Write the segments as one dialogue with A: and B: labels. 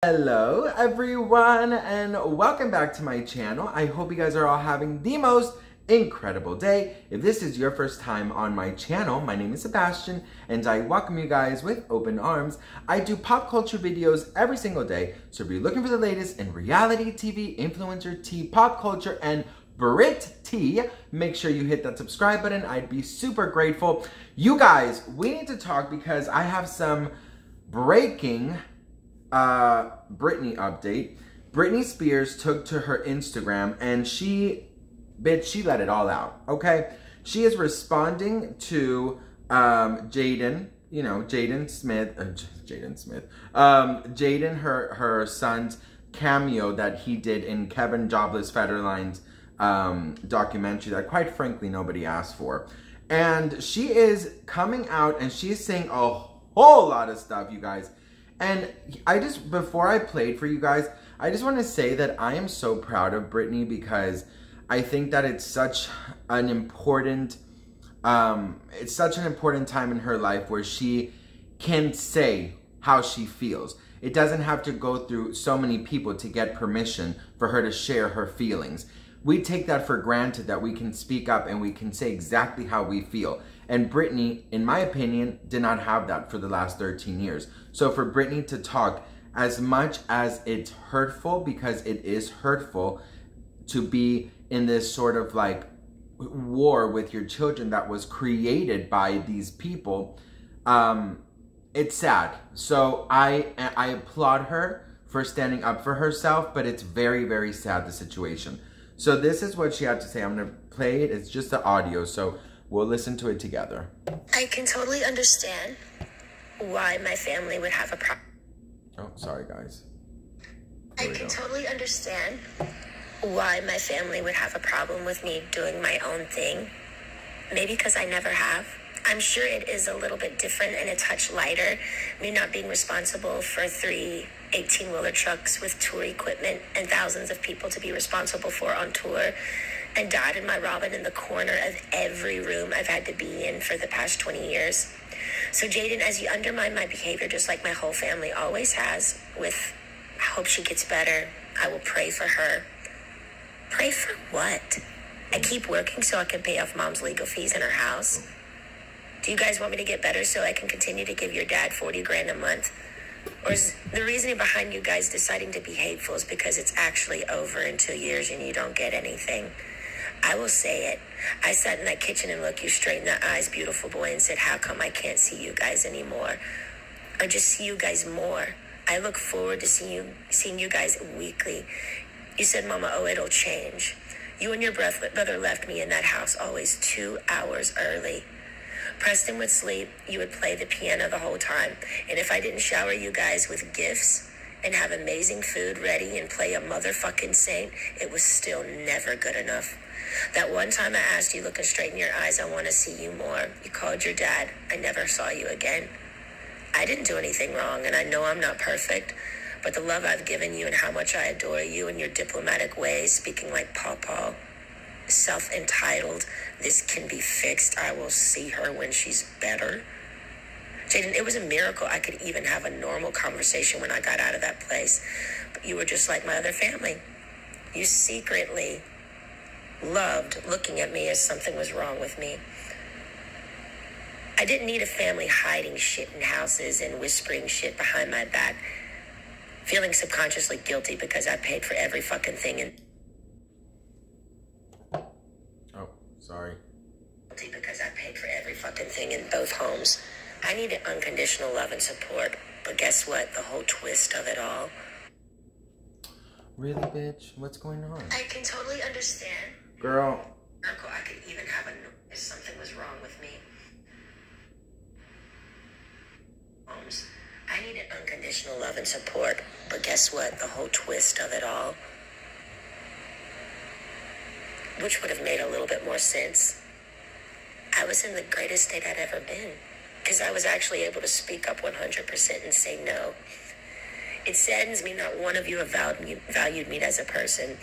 A: Hello everyone and welcome back to my channel. I hope you guys are all having the most incredible day. If this is your first time on my channel, my name is Sebastian and I welcome you guys with open arms. I do pop culture videos every single day, so if you're looking for the latest in reality TV, influencer tea, pop culture, and Brit tea, make sure you hit that subscribe button. I'd be super grateful. You guys, we need to talk because I have some breaking Britney update. Britney Spears took to her Instagram and she let it all out, okay? She is responding to Jaden, Jaden, her son's cameo that he did in Kevin Jobless Federline's documentary that quite frankly nobody asked for. And she is coming out and she is saying a whole lot of stuff, you guys. And before I played for you guys, I just want to say that I am so proud of Britney because I think that it's such an important, time in her life where she can say how she feels. It doesn't have to go through so many people to get permission for her to share her feelings. We take that for granted that we can speak up and we can say exactly how we feel. And Britney, in my opinion, did not have that for the last 13 years. So for Britney to talk, as much as it's hurtful, because it is hurtful to be in this sort of like war with your children that was created by these people, it's sad. So I applaud her for standing up for herself, but it's very, very sad, the situation. So this is what she had to say. I'm going to play it. It's just the audio, so we'll listen to it together.
B: I can totally understand why my family would have a problem.
A: Oh, sorry, guys.
B: I can totally understand why my family would have a problem with me doing my own thing. Maybe because I never have. I'm sure it is a little bit different and a touch lighter. Me not being responsible for 3 18-wheeler trucks with tour equipment and thousands of people to be responsible for on tour, and Dad and my Robin in the corner of every room I've had to be in for the past 20 years. So Jaden, as you undermine my behavior, just like my whole family always has, with I hope she gets better, I will pray for her. Pray for what? I keep working so I can pay off Mom's legal fees in her house. Do you guys want me to get better so I can continue to give your dad 40 grand a month? Or is the reasoning behind you guys deciding to be hateful is because it's actually over in 2 years and you don't get anything? I will say it. I sat in that kitchen and looked you straight in the eyes, beautiful boy, and said, how come I can't see you guys anymore? Or just see you guys more? I look forward to seeing you guys weekly. You said, Mama, oh, it'll change. You and your brother left me in that house always 2 hours early. Preston would sleep, you would play the piano the whole time. And if I didn't shower you guys with gifts and have amazing food ready and play a motherfucking saint, it was still never good enough. That one time I asked you, looking straight in your eyes, I want to see you more. You called your dad. I never saw you again. I didn't do anything wrong, and I know I'm not perfect, but the love I've given you and how much I adore you and your diplomatic ways, speaking like Pawpaw, self-entitled, this can be fixed, I will see her when she's better. Jaden, it was a miracle I could even have a normal conversation when I got out of that place. But you were just like my other family. You secretly loved looking at me as something was wrong with me. I didn't need a family hiding shit in houses and whispering shit behind my back, feeling subconsciously guilty because I paid for every fucking thing and
A: Sorry.
B: Because I paid for every fucking thing in both homes. I needed unconditional love and support. But guess what? The whole twist of it all.
A: Really, bitch? What's going on?
B: I can totally understand.
A: Girl.
B: Uncle, I could even have if something was wrong with me. Homes. I needed unconditional love and support. But guess what? The whole twist of it all. Which would have made a little bit more sense. I was in the greatest state I'd ever been because I was actually able to speak up 100% and say no. It saddens me not one of you have valued me as a person.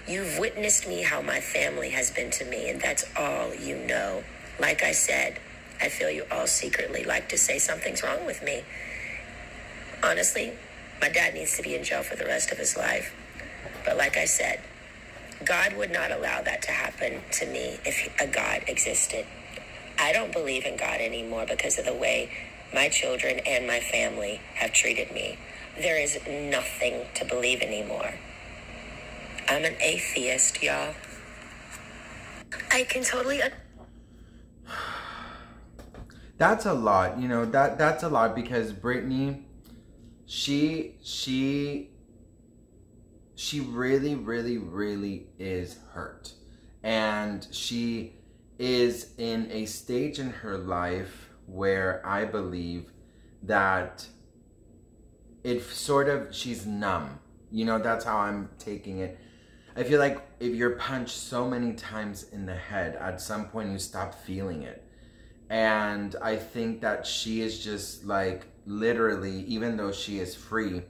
B: You've witnessed me how my family has been to me, and that's all you know. Like I said, I feel you all secretly like to say something's wrong with me. Honestly, My dad needs to be in jail for the rest of his life. But like I said, God would not allow that to happen to me if a God existed. I don't believe in God anymore because of the way my children and my family have treated me. There is nothing to believe anymore. I'm an atheist, y'all. I can totally...
A: That's a lot, you know, that's a lot, because Britney, she really, really, really is hurt. And she is in a stage in her life where I believe that she's numb. You know, that's how I'm taking it. I feel like if you're punched so many times in the head, at some point you stop feeling it. And I think that she is just like, literally, even though she is free,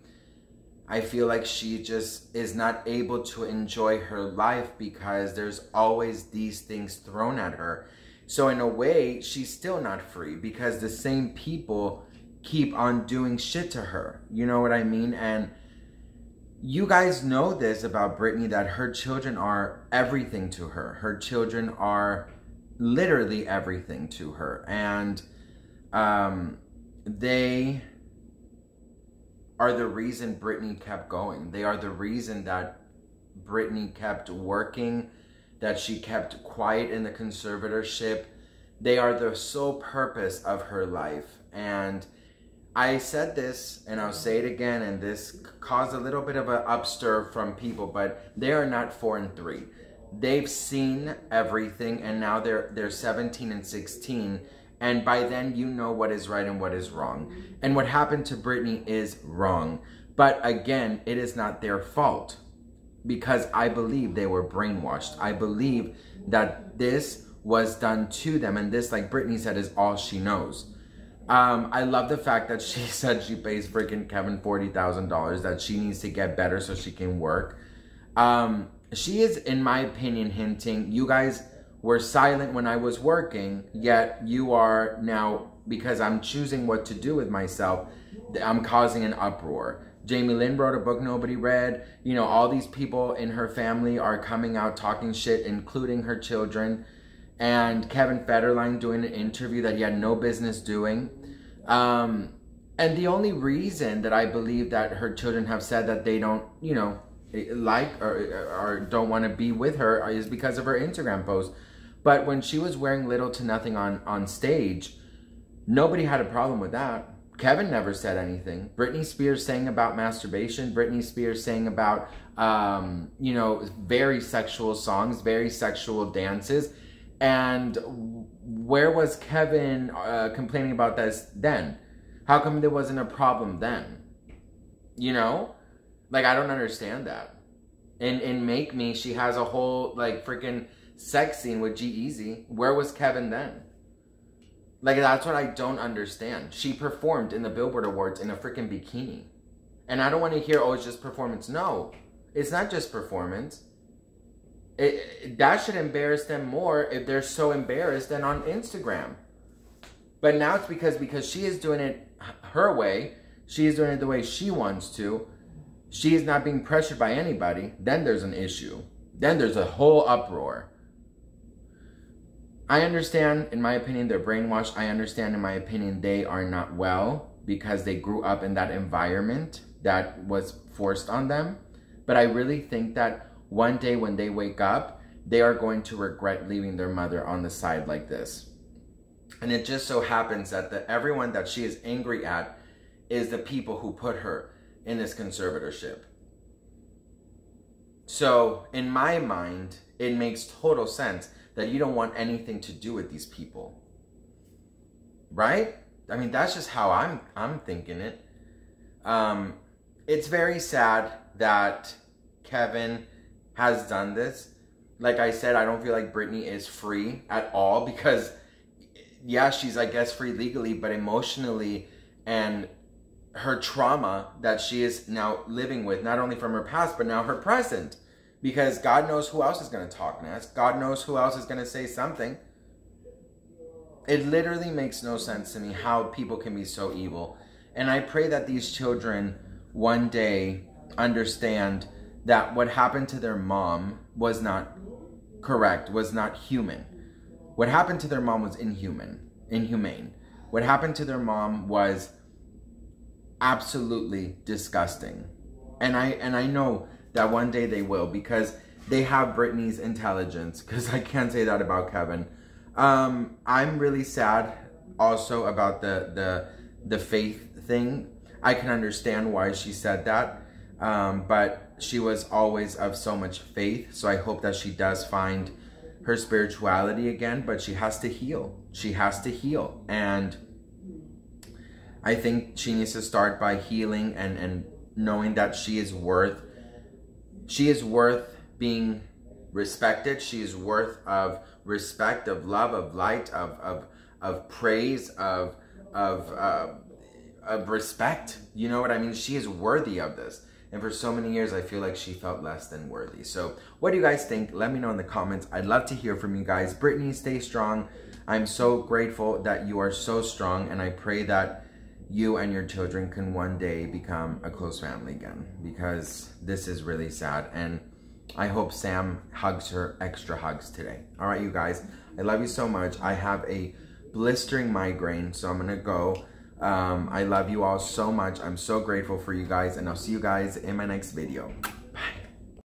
A: I feel like she just is not able to enjoy her life because there's always these things thrown at her. So in a way, she's still not free because the same people keep on doing shit to her. You know what I mean? And you guys know this about Britney, that her children are everything to her. Her children are literally everything to her. And they are the reason Britney kept going. They are the reason that Britney kept working, that she kept quiet in the conservatorship. They are the sole purpose of her life. And I said this, and I'll say it again, and this caused a little bit of an upstir from people, but they are not 4 and 3. They've seen everything, and now they're 17 and 16. And by then, you know what is right and what is wrong. And what happened to Britney is wrong. But again, it is not their fault, because I believe they were brainwashed. I believe that this was done to them. And this, like Britney said, is all she knows. I love the fact that she said she pays freaking Kevin $40,000, that she needs to get better so she can work. She is, in my opinion, hinting, you guys were silent when I was working, yet you are now, because I'm choosing what to do with myself, I'm causing an uproar. Jamie Lynn wrote a book nobody read. You know, all these people in her family are coming out talking shit, including her children. And Kevin Federline doing an interview that he had no business doing. And the only reason that I believe that her children have said that they don't, you know, like or don't want to be with her is because of her Instagram post. But when she was wearing little to nothing on stage, nobody had a problem with that. Kevin never said anything. Britney Spears sang about masturbation. Britney Spears sang about, you know, very sexual songs, very sexual dances. And where was Kevin complaining about this then? How come there wasn't a problem then? You know? Like, I don't understand that. In Make Me, she has a whole, like, freaking sex scene with G-Eazy. Where was Kevin then? Like, that's what I don't understand. She performed in the Billboard Awards in a freaking bikini. And I don't want to hear, oh, it's just performance. No, it's not just performance. That should embarrass them more if they're so embarrassed than on Instagram. But now it's because she is doing it her way. She is doing it the way she wants to. She is not being pressured by anybody. Then there's an issue. Then there's a whole uproar. I understand, in my opinion, they're brainwashed. I understand, in my opinion, they are not well because they grew up in that environment that was forced on them. But I really think that one day when they wake up, they are going to regret leaving their mother on the side like this. And it just so happens that everyone that she is angry at is the people who put her in this conservatorship. So, in my mind, it makes total sense that you don't want anything to do with these people. Right? I mean, that's just how I'm thinking it. It's very sad that Kevin has done this. Like I said, I don't feel like Britney is free at all because, yeah, she's, I guess, free legally, but emotionally and her trauma that she is now living with, not only from her past, but now her present. Because God knows who else is going to talk next. God knows who else is going to say something. It literally makes no sense to me how people can be so evil. And I pray that these children one day understand that what happened to their mom was not correct, was not human. What happened to their mom was inhumane. What happened to their mom was absolutely disgusting. And I know that one day they will, because they have Britney's intelligence, because I can't say that about Kevin. I'm really sad also about the faith thing. I can understand why she said that, but she was always of so much faith, so I hope that she does find her spirituality again, but she has to heal. She has to heal, and I think she needs to start by healing and knowing that she is worth being respected. She is worth of respect, of love, of light, of praise, of respect. You know what I mean? She is worthy of this. And for so many years, I feel like she felt less than worthy. So what do you guys think? Let me know in the comments. I'd love to hear from you guys. Britney, stay strong. I'm so grateful that you are so strong, and I pray that you and your children can one day become a close family again, because this is really sad. And I hope Sam hugs her extra hugs today. All right, you guys, I love you so much. I have a blistering migraine, so I'm gonna go. I love you all so much. I'm so grateful for you guys, and I'll see you guys in my next video.